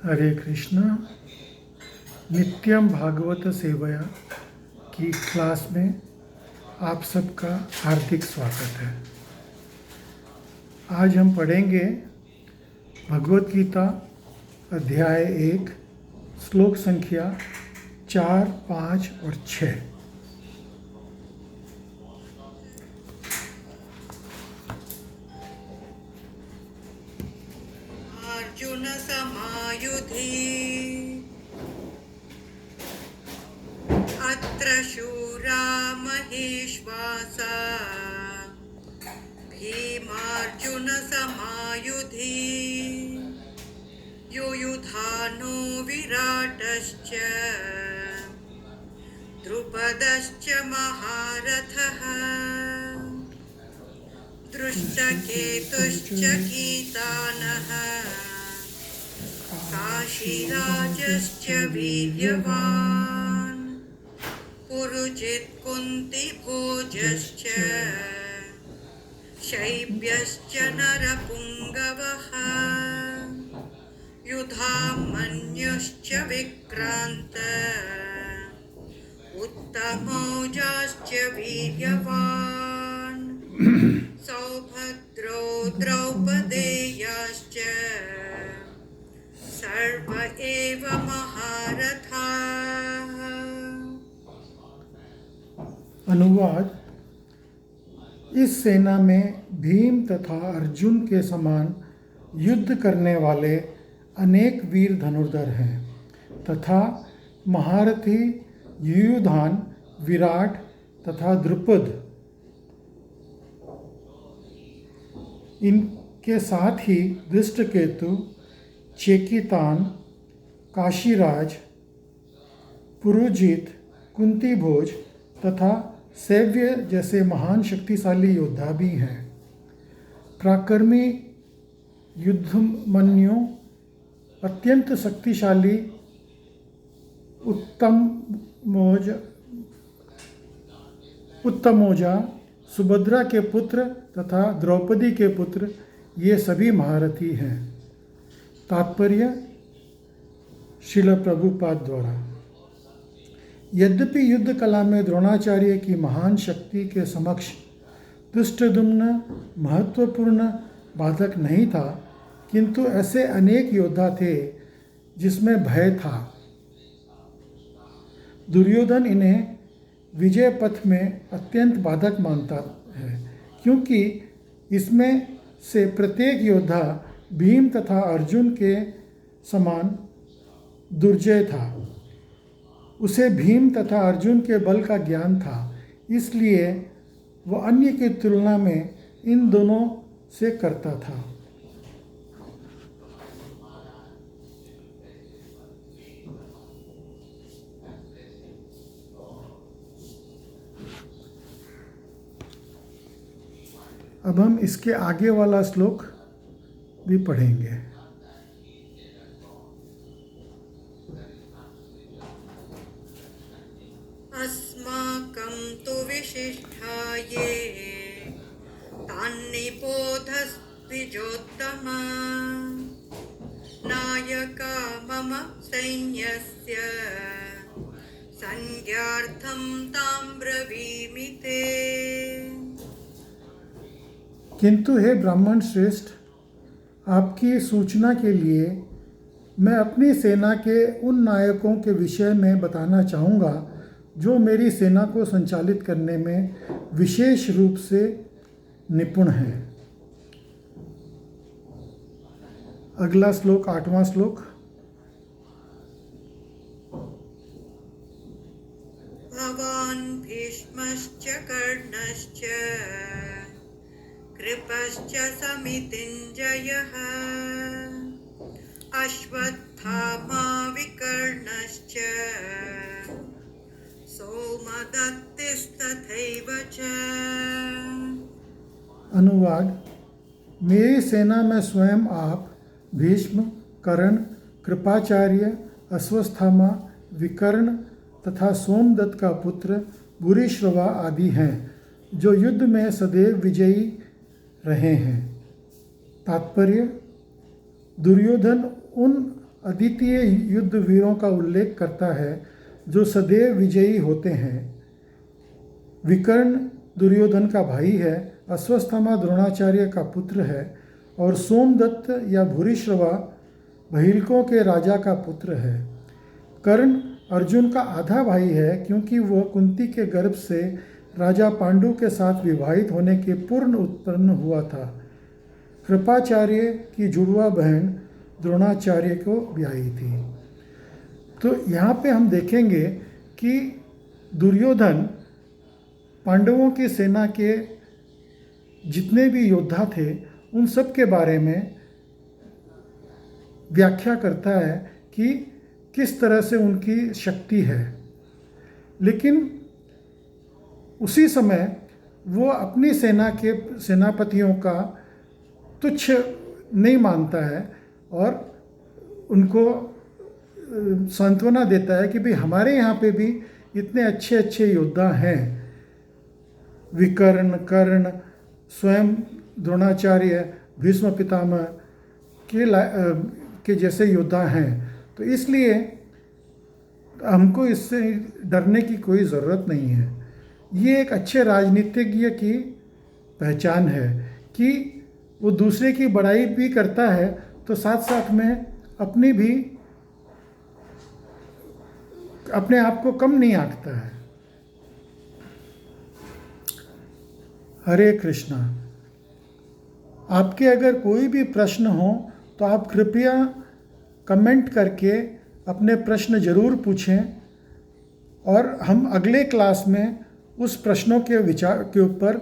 हरे कृष्णा। नित्यम भागवत सेवया की क्लास में आप सबका हार्दिक स्वागत है। आज हम पढ़ेंगे भगवत गीता अध्याय 1 श्लोक संख्या 4, 5 और 6। अर्जुन समायुधि अत्र शूरा महेश्वासा भीमार्जुन समायुधि युयुधानो विराटश्च द्रुपदश्च महारथः दृष्टकेतुश्च कीतानः काशीराजश्च वीर्यवान् पुरुजित् कुन्तिभोजश्च शैब्यश्च नरपुङ्गवः युधामन्युश्च विक्रान्त उत्तमौजाश्च वीर्यवान् सौभद्रो द्रौपदेयाश्च सर्व एव महारथाः। अनुवाद। इस सेना में भीम तथा अर्जुन के समान युद्ध करने वाले अनेक वीर धनुर्धर हैं तथा महारथी युयुधान, विराट तथा द्रुपद, इनके साथ ही दृष्टकेतु, चेकितान, काशीराज, पुरुजित, कुंतीभोज तथा सैव्य जैसे महान शक्तिशाली योद्धा भी हैं। पराक्रमी युद्धमन्यु, अत्यंत शक्तिशाली उत्तमौजा, सुभद्रा के पुत्र तथा द्रौपदी के पुत्र, ये सभी महारथी हैं। तात्पर्य श्रील प्रभुपाद द्वारा। यद्यपि युद्ध कला में द्रोणाचार्य की महान शक्ति के समक्ष धृष्टद्युम्न महत्वपूर्ण बाधक नहीं था, किंतु ऐसे अनेक योद्धा थे जिसमें भय था। दुर्योधन इन्हें विजय पथ में अत्यंत बाधक मानता है, क्योंकि इसमें से प्रत्येक योद्धा भीम तथा अर्जुन के समान दुर्जय था। उसे भीम तथा अर्जुन के बल का ज्ञान था, इसलिए वह अन्य की तुलना में इन दोनों से करता था। अब हम इसके आगे वाला श्लोक भी पढ़ेंगे। अस्माकं तु विशिष्टाये तान्निबोधस्त्विजोत्तम नायका मम सैन्यस्य संज्ञार्थं तां ब्रवीमि ते। किंतु हे ब्राह्मण श्रेष्ठ, आपकी सूचना के लिए मैं अपनी सेना के उन नायकों के विषय में बताना चाहूँगा जो मेरी सेना को संचालित करने में विशेष रूप से निपुण हैं। अगला श्लोक 8वां श्लोक। भवान् भीष्मश्च कर्णश्च कृपश्च समितिञ्जयः अश्वत्थामा विकर्णश्च सोमदत्तिस्तथैव च। अनुवाद। मेरी सेना में स्वयं आप, भीष्म, कर्ण, कृपाचार्य, अश्वत्थामा, विकर्ण तथा सोमदत्त का पुत्र भूरिश्रवा आदि हैं, जो युद्ध में सदैव विजयी रहे हैं। तात्पर्य: दुर्योधन उन अद्वितीय युद्ध वीरों का उल्लेख करता है जो सदैव विजयी होते हैं। विकर्ण दुर्योधन का भाई है, अश्वत्थामा द्रोणाचार्य का पुत्र है और सोमदत्त या भूरिश्रवा बहिर्कों के राजा का पुत्र है। कर्ण अर्जुन का आधा भाई है क्योंकि वह कुंती के गर्भ से राजा पांडु के साथ विवाहित होने के पूर्व उत्पन्न हुआ था। कृपाचार्य की जुड़वा बहन द्रोणाचार्य को ब्याही थी। तो यहाँ पे हम देखेंगे कि दुर्योधन पांडवों की सेना के जितने भी योद्धा थे उन सब के बारे में व्याख्या करता है कि किस तरह से उनकी शक्ति है, लेकिन उसी समय वो अपनी सेना के सेनापतियों का तुच्छ नहीं मानता है और उनको सांत्वना देता है कि भाई हमारे यहाँ पे भी इतने अच्छे अच्छे योद्धा हैं। विकर्ण, कर्ण, स्वयं द्रोणाचार्य, भीष्म पितामह के जैसे योद्धा हैं, तो इसलिए हमको इससे डरने की कोई ज़रूरत नहीं है। ये एक अच्छे राजनीतिज्ञ की पहचान है कि वो दूसरे की बड़ाई भी करता है तो साथ साथ में अपनी भी अपने आप को कम नहीं आंकता है। हरे कृष्णा। आपके अगर कोई भी प्रश्न हो तो आप कृपया कमेंट करके अपने प्रश्न ज़रूर पूछें और हम अगले क्लास में उस प्रश्नों के विचार के ऊपर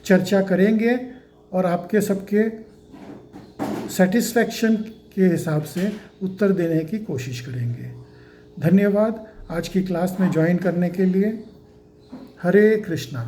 चर्चा करेंगे और आपके सबके सेटिस्फैक्शन के हिसाब से उत्तर देने की कोशिश करेंगे। धन्यवाद आज की क्लास में ज्वाइन करने के लिए। हरे कृष्णा।